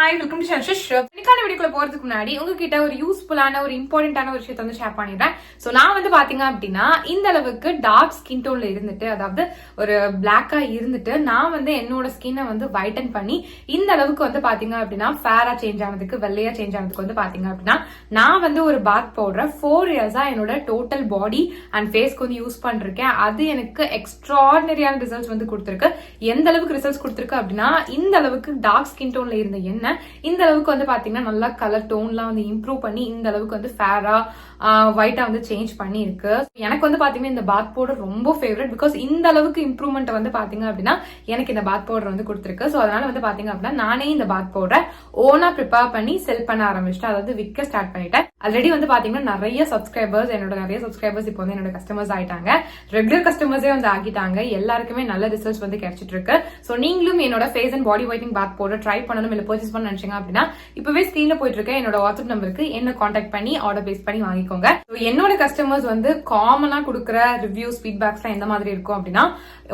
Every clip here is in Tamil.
Hi welcome to ஷன்ஷிஷ். இன்னைக்கான வீடியோக்குள்ள போறதுக்கு முன்னாடி உங்ககிட்ட ஒரு யூஸ்ஃபுல்லான ஒரு இம்பார்ட்டன்டான ஒரு விஷயத்தை வந்து ஷேர் பண்ணிடுறேன். சோ நான் வந்து பாத்தீங்க அப்படின்னா இந்த அளவுக்கு டார்க் ஸ்கின் டோன்ல இருந்துட்டு, அதாவது ஒரு பிளாக்கா இருந்துட்டு நான் வந்து என்னோட ஸ்கின்னை வந்து வைட்டன் பண்ணி இந்த அளவுக்கு வந்து பாத்தீங்க அப்படின்னா ஃபேரா சேஞ்ச் ஆனதுக்கு, வெள்ளையா சேஞ்ச் ஆனதுக்கு வந்து பாத்தீங்க அப்படின்னா நான் வந்து ஒரு பாத் பவுடர் 4 இயர்ஸா என்னோட டோட்டல் பாடி அண்ட் ஃபேஸ்க்கு வந்து யூஸ் பண்ணிருக்கேன். அது எனக்கு எக்ஸ்ட்ராடினரியான ரிசல்ட்ஸ் வந்து கொடுத்துருக்கு. எந்த அளவுக்கு ரிசல்ட்ஸ் கொடுத்துருக்கு அப்படின்னா, இந்த அளவுக்கு டார்க் ஸ்கின் டோன்ல இருந்த என்ன இந்த அளவுக்கு வந்து பாத்தீங்கன்னா நல்லா கலர் டோன்லாம் வந்து இம்ப்ரூவ் பண்ணி இந்த அளவுக்கு வந்து ஃபேரா ஒயிட்டா வந்து சேஞ்ச் பண்ணி இருக்கு. எனக்கு வந்து பாத்தீங்கன்னா இந்த பாத் பவுடர் ரொம்ப ஃபேவரட். பிகாஸ் இந்த அளவுக்கு இம்ப்ரூவ்மெண்ட் வந்து பாத்தீங்க அப்படின்னா எனக்கு இந்த பாத் பவுடர் வந்து கொடுத்துருக்கு. சோ அதனால வந்து பாத்தீங்க அப்படின்னா நானே இந்த பாத் பவுடரை ஓனா ப்ரிப்பேர் பண்ணி செல் பண்ண ஆரம்பிச்சிட்டேன். அதாவது விற்க ஸ்டார்ட் பண்ணிட்டேன். ஆல்ரெடி வந்து பாத்தீங்கன்னா நிறைய சப்ஸ்கிரைபர்ஸ் இப்போ வந்து என்னோட கஸ்டமர்ஸ் ஆயிட்டாங்க. ரெகுலர் கஸ்டமர்ஸே வந்து ஆகிட்டாங்க. எல்லாருக்குமே நல்ல ரிசல்ட்ஸ் வந்து கிடைச்சிட்டு இருக்கு. சோ நீங்களும் என்னோட face and body whitening bath powder try பண்ணணும் இல்ல பர்ச்சேஸ் பண்ண நினைச்சீங்க அப்படின்னா இப்பவே ஸ்கிரீன்ல போயிட்டு இருக்க என்னோட வாட்ஸ்அப் நம்பருக்கு என்ன கான்டாக்ட் பண்ணி ஆர்டர் பேஸ் பண்ணி வாங்கிக்கோங்க. என்னோட கஸ்டமர்ஸ் வந்து காமனா கொடுக்குற ரிவ்யூஸ் ஃபீட்பேக்ஸ் எந்த மாதிரி இருக்கும் அப்படின்னா,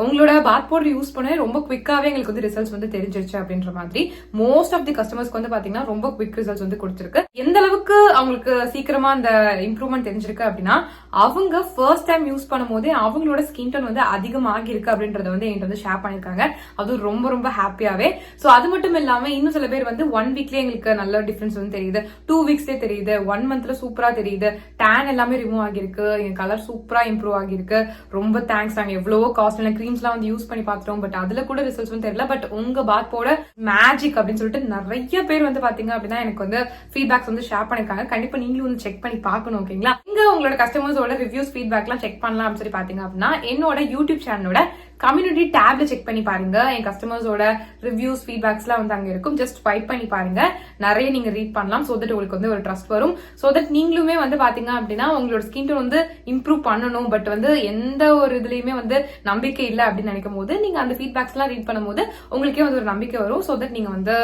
உங்களோட பாத் பவுடர் யூஸ் பண்ண ரொம்ப குவிக்காவே எங்களுக்கு வந்து ரிசல்ட்ஸ் வந்து தெரிஞ்சிருச்சு அப்படின்ற மாதிரி. மோஸ்ட் ஆஃப் தி கஸ்டமர்ஸ்க்கு வந்து பாத்தீங்கன்னா ரொம்ப குவிக் ரிசல்ட்ஸ் வந்து கொடுத்திருக்கு. எந்த அளவுக்கு அவங்களுக்கு சீக்கிரமா அந்த இம்ப்ரூவ்மெண்ட் தெரிஞ்சிருக்கு அப்படின்னா, அவங்க ஃபர்ஸ்ட் டைம் யூஸ் பண்ணும் போதே அவங்களோட ஸ்கின் டோன் வந்து அதிகமாகி இருக்கு அப்படின்றத வந்து என்கிட்ட வந்து ஷேர் பண்ணிருக்காங்க. அது ரொம்ப ரொம்ப ஹாப்பியாவே. சோ அது மட்டும் இல்லாம இன்னும் சில பேர் வந்து 1 வீக்லயே எங்களுக்கு நல்ல டிஃபரன்ஸ் வந்து தெரியுது, 2 வீக்ஸ்லயே தெரியுது, 1 மந்த்ல சூப்பரா தெரியுது, டேன் எல்லாமே ரிமூவ் ஆகிருக்கு, என் கலர் சூப்பரா இம்ப்ரூவ் ஆகிருக்கு, ரொம்ப தேங்க்ஸ். நாங்க எவ்வளவோ காஸ்ட்லியான கிரீம்ஸ் எல்லாம் வந்து யூஸ் பண்ணி பாத்துட்டோம், பட் அதுல கூட ரிசல்ட்ஸ் வந்து தெரியல. பட் உங்க பாத் பவுடர் மேஜிக் அப்படின்னு சொல்லிட்டு நிறைய பேர் வந்து பாத்தீங்க அப்படின்னா எனக்கு வந்து ஃபீட்பேக்ஸ் வந்து ஷேர் பண்ணிருக்காங்க. கண்டிப்பா நீங்களும் வந்து செக் பண்ணி பாக்கணும். ஓகேங்களா? இங்க உங்களோட கஸ்டமர்ஸோட ரிவ்யூஸ் ஃபீட்பேக் எல்லாம் செக் பண்ணலாம் அப்படின்னு சொல்லி பாத்தீங்க அப்படின்னா என்னோட யூடியூப் சேனலோட கம்யூனிட்டி டேப்ல செக் பண்ணி பாருங்க. என் கஸ்டமர்ஸோட ரிவ்யூஸ் ஃபீட்பேக்ஸ் எல்லாம் வந்து அங்க இருக்கும். ஜஸ்ட் ஸ்வைப் பண்ணி பாருங்க. நிறைய நீங்க ரீட் பண்ணலாம். சோ தட் உங்களுக்கு வந்து ஒரு ட்ரஸ்ட் வரும். சோ தட் நீங்களுமே வந்து பாத்தீங்க அப்படின்னா உங்களோட ஸ்கின் டோன் வந்து இம்ப்ரூவ் பண்ணணும், பட் வந்து எந்த ஒரு இதுலயுமே வந்து நம்பிக்கை இல்லை அப்படின்னு நினைக்கும் போது நீங்க அந்த ஃபீட்பேக்ஸ் எல்லாம் ரீட் பண்ணும்போது உங்களுக்கே வந்து ஒரு நம்பிக்கை வரும். சோ தட் நீங்க வந்து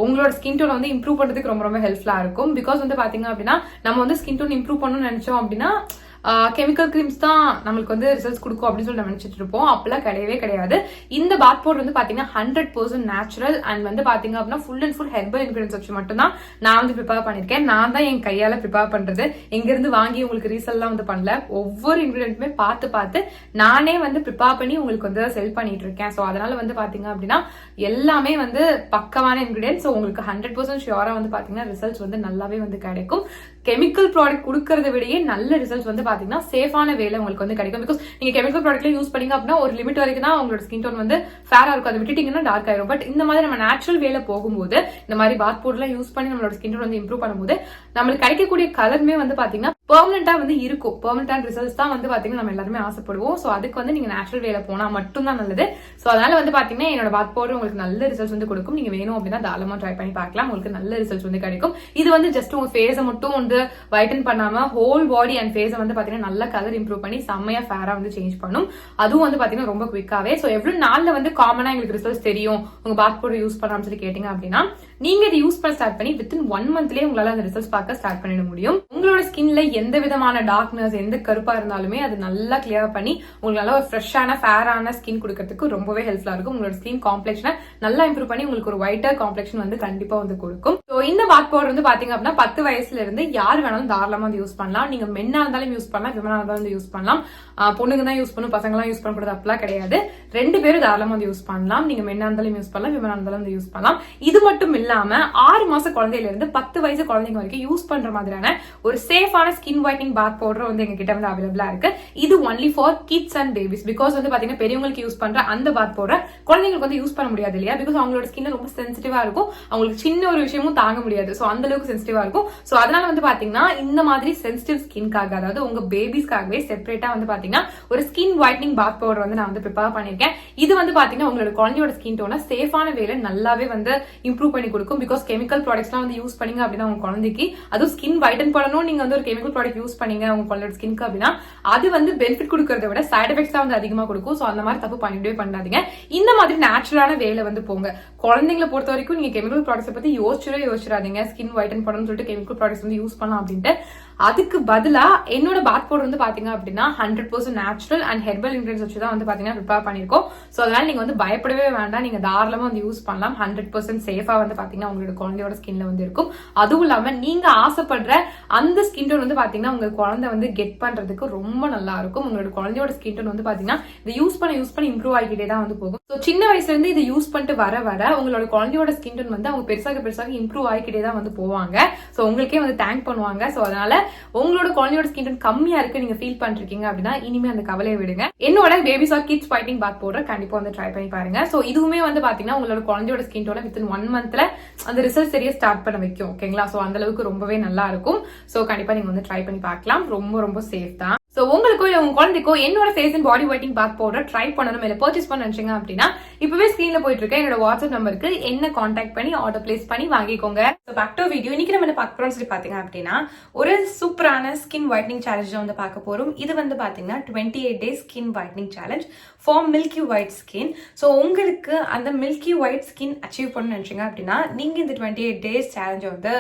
உங்களோட ஸ்கின் டோன் வந்து இம்ப்ரூவ் பண்றதுக்கு ரொம்ப ரொம்ப ஹெல்ப்ஃபுல்லா இருக்கும். பிகாஸ் வந்து பாத்தீங்க அப்படின்னா நம்ம வந்து ஸ்கின் டோன் இம்ப்ரூவ் பண்ணணும்னு நினைச்சோம் அப்படின்னா கெமிக்கல் கிரீம்ஸ் தான் நம்மளுக்கு வந்து ரிசல்ட்ஸ் கொடுக்கும் அப்படின்னு சொல்லி நம்ம நினைச்சிட்டு இருப்போம். அப்பெல்லாம் கிடையவே கிடையாது. இந்த பாத் பவுடர் வந்து பாத்தீங்கன்னா 100% நேச்சுரல் அண்ட் வந்து பாத்தீங்க அப்படின்னா full and full herbal ingredients வச்சு மட்டும் தான் நான் வந்து ப்ரிப்பேர் பண்ணிருக்கேன். நான் தான் என் கையால ப்ரிப்பேர் பண்றது. எங்க இருந்து வாங்கி உங்களுக்கு ரீசெல்லாம் வந்து பண்ணல. ஒவ்வொரு இன்கிரிடியன்ட்டுமே பார்த்து நானே வந்து ப்ரிப்பேர் பண்ணி உங்களுக்கு வந்து செல் பண்ணிட்டு இருக்கேன். சோ அதனால வந்து பாத்தீங்க அப்படின்னா எல்லாமே வந்து பக்கமான இன்கிரிடியன்ஸ். உங்களுக்கு 100% ஷியோரா வந்து பாத்தீங்கன்னா ரிசல்ட்ஸ் வந்து நல்லாவே வந்து கிடைக்கும். கெமிக்கல் ப்ராடக்ட் கொடுக்கறத விடையே நல்ல ரிசல்ட்ஸ் வந்து பாத்தீங்கன்னா சேஃபான வேலை உங்களுக்கு வந்து கிடைக்கும். பிகாஸ் நீங்க கெமிக்கல் ப்ராடக்ட்ல யூஸ் பண்ணீங்க அப்படின்னா ஒரு லிமிட் வரைக்கும் தான் உங்களோட ஸ்கின் டோன் வந்து ஃபேரா இருக்கும். அதை விட்டுட்டீங்கன்னா டார்க் ஆயிரும். பட் இந்த மாதிரி நம்ம நேச்சுரல் வேலை போகும்போது இந்த மாதிரி பாத் பவுடர்லாம் யூஸ் பண்ணி நம்மளோட ஸ்கின் டோன் வந்து இம்ப்ரூவ் பண்ணும்போது நம்மளுக்கு கிடைக்கக்கூடிய கலருமே வந்து பாத்தீங்கன்னா பெர்மனண்டா வந்து இருக்கும். பெர்மனன்டான ரிசல்ட்ஸ் தான் வந்து பாத்தீங்கன்னா நம்ம எல்லாருமே ஆசைப்படுவோம். சோ அதுக்கு வந்து நீங்க நேச்சுரல் வேலை போனா மட்டும் தான் நல்லது. சோ அதனால வந்து பாத்தீங்கன்னா என்னோட பாத் பவுடர் உங்களுக்கு நல்ல ரிசல்ட்ஸ் வந்து கொடுக்கும். நீங்க வேணும் அப்படின்னா தாராளமா ட்ரை பண்ணி பார்க்கலாம். உங்களுக்கு நல்ல ரிசல்ட்ஸ் வந்து கிடைக்கும். இது வந்து ஜஸ்ட் உங்க ஃபேஸை மட்டும் வந்து வைட்டன் பண்ணாம ஹோல் பாடி அண்ட் ஃபேஸை வந்து பாத்தீங்கன்னா நல்ல கலர் இம்ப்ரூவ் பண்ணி செம்மையா ஃபேரா வந்து சேஞ்ச் பண்ணும். அதுவும் வந்து பாத்தீங்கன்னா ரொம்ப குவிக்காவே. சோ எவ்வளவு நாள்ல வந்து காமனா எங்களுக்கு ரிசல்ட்ஸ் தெரியும் உங்க பாத் பவுடர் யூஸ் பண்ணாம சொல்லி கேட்டீங்க அப்படின்னா, நீங்க இதை யூஸ் பண்ண ஸ்டார்ட் பண்ணி வித்தின் 1 மந்த்லயே உங்களால அந்த ரிசல்ட்ஸ் பார்க்க ஸ்டார்ட் பண்ணிட முடியும். உங்களோட ஸ்கின்ல எந்த விதமான டார்க்னஸ், எந்த கருப்பா இருந்தாலுமே அது நல்லா கிளியர் பண்ணி உங்களுக்கு ஒரு ஃப்ரெஷ்ஷான ஃபேரான ஸ்கின் கொடுக்கறதுக்கு ரொம்பவே ஹெல்ப்ஃபுல்லா இருக்கும். உங்களோட ஸ்கின் காம்ப்ளெக்ஷனை நல்லா இம்ப்ரூவ் பண்ணி உங்களுக்கு ஒரு ஒயிட்டர் காம்ப்ளெக்ஷன் வந்து கண்டிப்பா வந்து கொடுக்கும். சோ இந்த பாத் பவுடர் வந்து பாத்தீங்க அப்படின்னா 10 வயசுல இருந்து யார் வேணாலும் தாராளமா வந்து யூஸ் பண்ணலாம். நீங்க மென்னா இருந்தாலும் யூஸ் பண்ணலாம், விமனா இருந்தாலும் வந்து யூஸ் பண்ணலாம். பொண்ணுங்க தான் யூஸ் பண்ணும், பசங்க எல்லாம் யூஸ் பண்ணக்கூடாது அப்படிலாம் கிடையாது. 2 பேரும் தாராளமா வந்து யூஸ் பண்ணலாம். நீங்க மென்னா இருந்தாலும் யூஸ் பண்ணலாம், விமனா இருந்தாலும் வந்து யூஸ் பண்ணலாம். இது மட்டும் இல்லாம 6 மாச குழந்தையில இருந்து 10 வயசு குழந்தைங்க வரைக்கும் யூஸ் பண்ற மாதிரியான ஒரு சேஃபான ஸ்கின் ஒயிட்னிங் பாத் பவுடர் வந்து எங்க கிட்ட வந்து அவைலபிளா இருக்கு. இது only for kids and babies. Because வந்து பாத்தீங்கன்னா பெரியவங்களுக்கு யூஸ் பண்ற அந்த பாத் பவுடர் குழந்தைங்களுக்கு வந்து யூஸ் பண்ண முடியாது இல்லையா? பிகாஸ் அவங்களோட ஸ்கின் ரொம்ப சென்சிட்டிவா இருக்கும். அவங்களுக்கு சின்ன ஒரு விஷயமும் தாங்க முடியாது. சோ அந்த அளவுக்கு சென்சிட்டிவா இருக்கும். சோ அதனால வந்து பாத்தீங்கன்னா இந்த மாதிரி சென்சிட்டிவ் ஸ்கின்காக, அதாவது உங்க பேபிஸ்க்காகவே செப்பரேட்டா வந்து பாத்தீங்கன்னா ஒரு ஸ்கின் ஒயிட்னிங் பாத் பவுடர் வந்து நான் வந்து ப்ரிப்பேர் பண்ணிருக்கேன். இது வந்து பாத்தீங்கன்னா உங்களோட குழந்தையோட ஸ்கின் டோனை சேஃபான வேலை நல்லாவே வந்து இம்ப்ரூவ் பண்ணி கொடுக்கும். பிகாஸ் கெமிக்கல் ப்ராடக்ட்ஸ்லாம் வந்து யூஸ் பண்ணீங்க அப்படின்னா உங்க குழந்தைக்கு அதுவும் ஸ்கின் வைட்டன் பண்ணணும், நீங்க வந்து ஒரு கெமிக்கல் ப்ராடக்ட் யூஸ் பண்ணீங்க உங்க குழந்தையோட ஸ்கின்க்கு அப்படின்னா அது வந்து பெனிஃபிட் கொடுக்கறத விட சைட் எஃபெக்ட்ஸ் தான் வந்து அதிகமா கொடுக்கும். சோ அந்த மாதிரி தப்பு பண்ணிட்டே பண்ணாதீங்க. இந்த மாதிரி நேச்சுரலான வேலை வந்து போங்க. குழந்தைங்களை பொறுத்த வரைக்கும் நீங்க கெமிக்கல் ப்ராடக்ட்ஸ் பத்தி யோசிச்சிடாதீங்க. ஸ்கின் வைட்டன் பண்ணணும்னு சொல்லிட்டு கெமிக்கல் ப்ராடக்ட்ஸ் வந்து யூஸ் பண்ணலாம் அப்படின்ட்டு அதுக்கு பதிலா என்னோட பாத் பவுடர் வந்து பாத்தீங்க அப்படின்னா 100% நேச்சுரல் அண்ட் ஹெர்பல் இன்கிரிடியன்ஸ் வச்சு தான் வந்து பாத்தீங்கன்னா ப்ரிப்பேர் பண்ணிருக்கோம். சோ அதனால நீங்க வந்து பயப்படவே வேண்டாம், நீங்க தாராளமா வந்து யூஸ் பண்ணலாம். 100% சேஃபா வந்து பாத்தீங்கன்னா உங்களோட குழந்தையோட ஸ்கின்ல வந்து இருக்கும். அதுவும் இல்லாம நீங்க ஆசைப்படுற அந்த ஸ்கின் டோன் வந்து பாத்தீங்கன்னா உங்க குழந்தை வந்து கெட் பண்றதுக்கு ரொம்ப நல்லா இருக்கும். உங்களோட குழந்தையோட ஸ்கின் டோன் வந்து பாத்தீங்கன்னா இதை யூஸ் பண்ணி இம்ப்ரூவ் ஆகிட்டே தான் வந்து போகும். ஸோ சின்ன வயசுல இருந்து இதை யூஸ் பண்ணிட்டு வர உங்களோட குழந்தையோட ஸ்கின் டோன் வந்து அவங்க பெருசாக இம்ப்ரூவ் ஆகிக்கிட்டே தான் வந்து போவாங்க. ஸோ உங்களுக்கே வந்து தேங்க் பண்ணுவாங்க. ஸோ அதனால உங்களோட குழந்தையோட ஸ்கின் டோன் கம்மியா இருக்கு நீங்க ஃபீல் பண்ணிருக்கீங்க அப்படின்னா இனிமே அந்த கவலையை விடுங்க. என்னோட babies or kids fighting bath powder கண்டிப்பா வந்து ட்ரை பண்ணி பாருங்க. ஸோ இதுவுமே வந்து பாத்தீங்கன்னா உங்களோட குழந்தையோட ஸ்கின் டோனை வித்தின் 1 மந்த்ல அந்த ரிசல்ட் சரியா ஸ்டார்ட் பண்ண வைக்கும். ஓகேங்களா? ஸோ அந்த அளவுக்கு ரொம்பவே நல்லா இருக்கும். ஸோ கண்டிப்பா நீங்க வந்து ட்ரை பண்ணி பார்க்கலாம். ரொம்ப ரொம்ப சேஃப் தான். சோ உங்களுக்கோ இல்ல உங்க குழந்தைக்கோ என்னோட face and body whitening bath powder try பண்ணணும் இல்ல பர்ச்சேஸ் பண்ண நினைச்சீங்க அப்படின்னா இப்பவே ஸ்கிரீன்ல போயிட்டு இருக்க என்னோட வாட்ஸ்அப் நம்பருக்கு என்ன கான்டாக்ட் பண்ணி ஆர்டர் பிளேஸ் பண்ணி வாங்கிக்கோங்க. So back to video. இன்னைக்கு நம்ம என்ன பார்க்க போறோம்னு சொல்லி பாத்தீங்க அப்படின்னா ஒரு சூப்பரான ஸ்கின் ஒயிட்னிங் சேலஞ்ச் வந்து பார்க்க போறோம். இது வந்து பாத்தீங்கன்னா 28 days skin whitening challenge for milky white skin. So உங்களுக்கு அந்த மில்கி ஒயிட் ஸ்கின் அச்சீவ் பண்ணணும்னு நினைச்சீங்க அப்படின்னா நீங்க இந்த 28 டேஸ் சேலஞ்ச் வந்து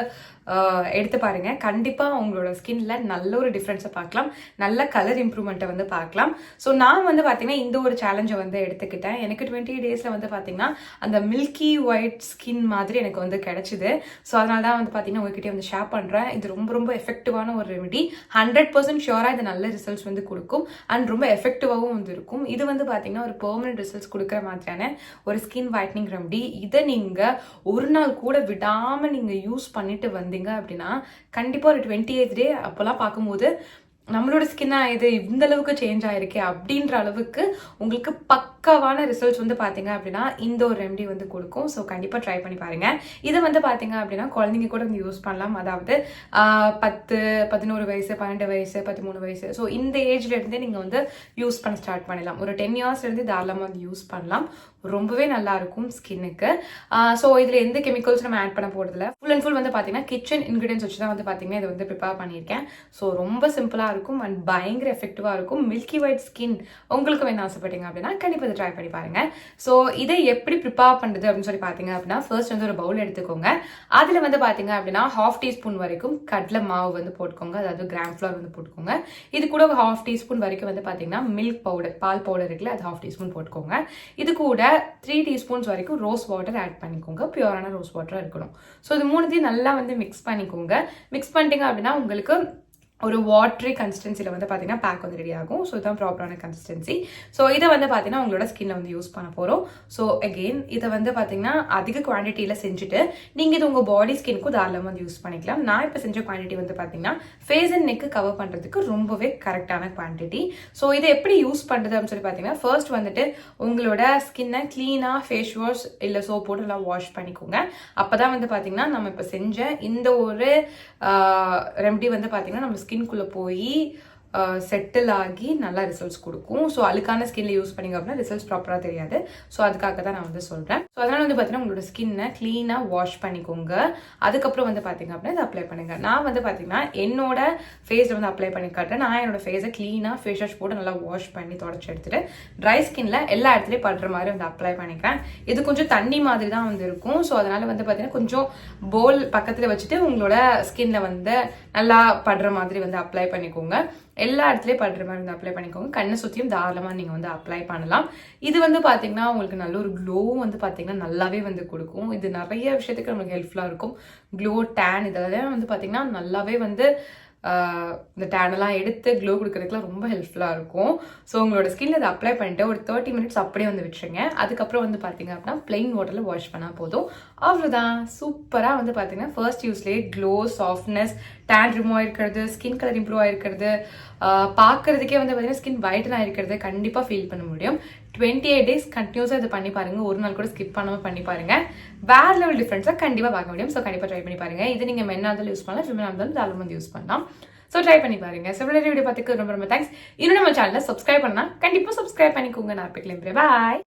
எடுத்து பாருங்க. கண்டிப்பா உங்களோட ஸ்கின்ல நல்ல ஒரு டிஃபரன்ஸை பார்க்கலாம், நல்ல கலர் இம்ப்ரூவ்மெண்ட்டை வந்து பார்க்கலாம். ஸோ நான் வந்து பாத்தீங்கன்னா இந்த ஒரு சேலஞ்சை வந்து எடுத்துக்கிட்டேன். எனக்கு 20 டேஸ்ல வந்து பாத்தீங்கன்னா அந்த மில்கி ஒயிட் ஸ்கின் மாதிரி எனக்கு வந்து கிடைச்சிது. ஸோ அதனால தான் வந்து பாத்தீங்கன்னா உங்ககிட்ட வந்து ஷேர் பண்றேன். இது ரொம்ப ரொம்ப எஃபெக்டிவான ஒரு ரெமெடி. 100% ஷியோரா இது நல்ல ரிசல்ட்ஸ் வந்து கொடுக்கும் அண்ட் ரொம்ப எஃபெக்டிவாகவும் வந்து இருக்கும். இது வந்து பாத்தீங்கன்னா ஒரு பெர்மனன்ட் ரிசல்ட்ஸ் கொடுக்குற மாதிரியான ஒரு ஸ்கின் ஒயிட்னிங் ரெமெடி. இதை நீங்க ஒரு நாள் கூட விடாம நீங்க யூஸ் பண்ணிட்டு வந்தீங்க அப்படின்னா கண்டிப்பா ஒரு 28th டே அப்பெல்லாம் பார்க்கும்போது நம்மளோட ஸ்கின்னா இது இந்த அளவுக்கு சேஞ்ச் ஆயிருக்கே அப்படின்ற அளவுக்கு உங்களுக்கு பக்காவான ரிசல்ட்ஸ் வந்து பாத்தீங்க அப்படின்னா இந்த ஒரு ரெமெடி வந்து கொடுக்கும். ஸோ கண்டிப்பா ட்ரை பண்ணி பாருங்க. இதை வந்து பாத்தீங்க அப்படின்னா குழந்தைங்க கூட வந்து யூஸ் பண்ணலாம். அதாவது 10, 11 வயசு, 12 வயசு, 13 வயசு, ஸோ இந்த ஏஜ்ல இருந்தே நீங்க வந்து யூஸ் பண்ண ஸ்டார்ட் பண்ணலாம். ஒரு 10 இயர்ஸ்ல இருந்து தாராளமா வந்து யூஸ் பண்ணலாம். ரொம்பவே நல்லா இருக்கும் ஸ்கின்னுக்கு. ஸோ இதுல எந்த கெமிக்கல்ஸ் நம்ம ஆட் பண்ண போறதில்ல. ஃபுல் அண்ட் ஃபுல் வந்து பாத்தீங்கன்னா கிச்சன் இன்கிரிடியன்ஸ் வச்சு தான் வந்து பாத்தீங்கன்னா இதை வந்து ப்ரிப்பேர் பண்ணியிருக்கேன். ஸோ ரொம்ப சிம்பிளா இருக்கும் அண்ட் பயங்கர எஃபெக்டிவா இருக்கும். மில்கி ஒயிட் ஸ்கின் உங்களுக்கு வேணும் ஆசைப்பட்டீங்க அப்படின்னா கண்டிப்பா இதை ட்ரை பண்ணி பாருங்க. ஸோ இதை எப்படி ப்ரிப்பேர் பண்றது அப்படின்னு சொல்லி பாத்தீங்க அப்படின்னா ஃபர்ஸ்ட் வந்து ஒரு பவுல் எடுத்துக்கோங்க. அதுல வந்து பாத்தீங்க அப்படின்னா 1/2 டீஸ்பூன் வரைக்கும் கடலை மாவு வந்து போட்டுக்கோங்க, அதாவது கிராம் ஃபிளவர் வந்து போட்டுக்கோங்க. இது கூட 1/2 டீஸ்பூன் வரைக்கும் வந்து பாத்தீங்கன்னா மில்க் பவுடர், பால் பவுடர் இருக்குல்ல, அது 1/2 டீஸ்பூன் போட்டுக்கோங்க. இது கூட 3 டீஸ்பூன்ஸ் வரைக்கும் ரோஸ் வாட்டர் ஆட் பண்ணிக்கோங்க. பியூரான ரோஸ் வாட்டர் இருக்கணும். ஸோ இது மூணுத்தையும் நல்லா வந்து மிக்ஸ் பண்ணிக்கோங்க. மிக்ஸ் பண்ணிட்டீங்க அப்படின்னா உங்களுக்கு ஒரு வாட்டரி கன்சிஸ்டன்சியில் வந்து பார்த்தீங்கன்னா பேக் வந்து ரெடி ஆகும். ஸோ இதுதான் ப்ராப்பரான கன்சிஸ்டன்சி. ஸோ இதை வந்து பார்த்தீங்கன்னா உங்களோட ஸ்கின்ல வந்து யூஸ் பண்ண போகிறோம். ஸோ அகெயின் இதை வந்து பார்த்தீங்கன்னா அதிக குவான்டிட்டியில் செஞ்சுட்டு நீங்கள் இது உங்கள் பாடி ஸ்கின்க்கும் தாராளமாக வந்து யூஸ் பண்ணிக்கலாம். நான் இப்போ செஞ்ச குவான்டிட்டி வந்து பார்த்தீங்கன்னா ஃபேஸ் அண்ட் நெக்கு கவர் பண்ணுறதுக்கு ரொம்பவே கரெக்டான குவான்டிட்டி. ஸோ இதை எப்படி யூஸ் பண்ணுறது அப்படின்னு சொல்லி பார்த்தீங்கன்னா ஃபர்ஸ்ட் வந்துட்டு உங்களோட ஸ்கின்னை க்ளீனாக ஃபேஸ் வாஷ் இல்லை சோப் போட்டு எல்லாம் வாஷ் பண்ணிக்கோங்க. அப்போ தான் வந்து பார்த்தீங்கன்னா நம்ம இப்போ செஞ்ச இந்த ஒரு ரெமெடி வந்து பார்த்தீங்கன்னா நம்ம ஸ்கின்குள்ளே போய் செட்டில் ஆகி நல்லா ரிசல்ட்ஸ் கொடுக்கும். ஸோ அழுக்கான ஸ்கின்ல யூஸ் பண்ணிங்க அப்படின்னா ரிசல்ட்ஸ் ப்ராப்பராக தெரியாது. ஸோ அதுக்காக தான் நான் வந்து சொல்கிறேன். ஸோ அதனால் வந்து பார்த்தீங்கன்னா உங்களோட ஸ்கின்னை க்ளீனாக வாஷ் பண்ணிக்கோங்க. அதுக்கப்புறம் வந்து பார்த்தீங்க அப்படின்னா இதை அப்ளை பண்ணுங்க. நான் வந்து பார்த்தீங்கன்னா என்னோட ஃபேஸில் வந்து அப்ளை பண்ணி காட்டுறேன். நான் என்னோட ஃபேஸை க்ளீனாக ஃபேஸ் வாஷ் போட்டு நல்லா வாஷ் பண்ணி தொடச்சி எடுத்துட்டு ட்ரை ஸ்கின்ல எல்லா இடத்துலையும் படுற மாதிரி வந்து அப்ளை பண்ணிக்கிறேன். இது கொஞ்சம் தண்ணி மாதிரி தான் வந்து இருக்கும். ஸோ அதனால வந்து பார்த்தீங்கன்னா கொஞ்சம் போல் பக்கத்தில் வச்சுட்டு உங்களோட ஸ்கின்ல வந்து நல்லா படுற மாதிரி வந்து அப்ளை பண்ணிக்கோங்க. எல்லா இடத்துலயும் படுற மாதிரி வந்து அப்ளை பண்ணிக்கோங்க. கண்ணை சுற்றியும் தாராளமாக நீங்கள் வந்து அப்ளை பண்ணலாம். இது வந்து பார்த்தீங்கன்னா உங்களுக்கு நல்ல ஒரு க்ளோ வந்து பார்த்தீங்கன்னா நல்லாவே வந்து கொடுக்கும். இது நிறைய விஷயத்துக்கு நமக்கு ஹெல்ப்ஃபுல்லாக இருக்கும். க்ளோ, டேன் இதெல்லாம் வந்து பார்த்தீங்கன்னா நல்லாவே வந்து இந்த டேனெல்லாம் எடுத்து க்ளோ கொடுக்கறதுக்குலாம் ரொம்ப ஹெல்ப்ஃபுல்லாக இருக்கும். ஸோ உங்களோட ஸ்கின்ல இதை அப்ளை பண்ணிட்டு ஒரு 30 மினிட்ஸ் அப்படியே வந்து விட்டுருங்க. அதுக்கப்புறம் வந்து பார்த்தீங்க அப்படின்னா பிளெயின் வாட்டரில் வாஷ் பண்ணால் போதும். அவ்வளோதான். சூப்பராக வந்து பார்த்தீங்கன்னா ஃபர்ஸ்ட் யூஸ்லேயே க்ளோ, சாஃப்ட்னஸ், டேன் ரிமூவ் ஆயிருக்கிறது, ஸ்கின் கலர் இம்ப்ரூவ் ஆயிருக்கிறது, பார்க்கறதுக்கே வந்து பார்த்தீங்கன்னா ஸ்கின் வைட்டன் ஆயிருக்கிறது கண்டிப்பாக ஃபீல் பண்ண முடியும். 28 டேஸ் கண்டினியூஸாக இது பண்ணி பாருங்க. ஒரு நாள் கூட ஸ்கிப் பண்ணாமல் பண்ணி பாருங்க. வேற லெவல் டிஃபரன்ஸாக கண்டிப்பாக பார்க்க முடியும். ஸோ கண்டிப்பாக ட்ரை பண்ணி பாருங்க. இது நீங்கள் மென்னாக இருந்தாலும் யூஸ் பண்ணலாம், ஃபெமினாக இருந்தாலும் தாராளமாக வந்து யூஸ் பண்ணலாம். ஸோ ட்ரை பண்ணி பாருங்க. ஸோ வீடியோ பார்த்துக்கு ரொம்ப ரொம்ப தேங்க்ஸ். இன்னும் நம்ம சேனலை சப்ஸ்கிரைப் பண்ணா கண்டிப்பாக சப்ஸ்கிரைப் பண்ணிக்கோங்க. நான் பாய்.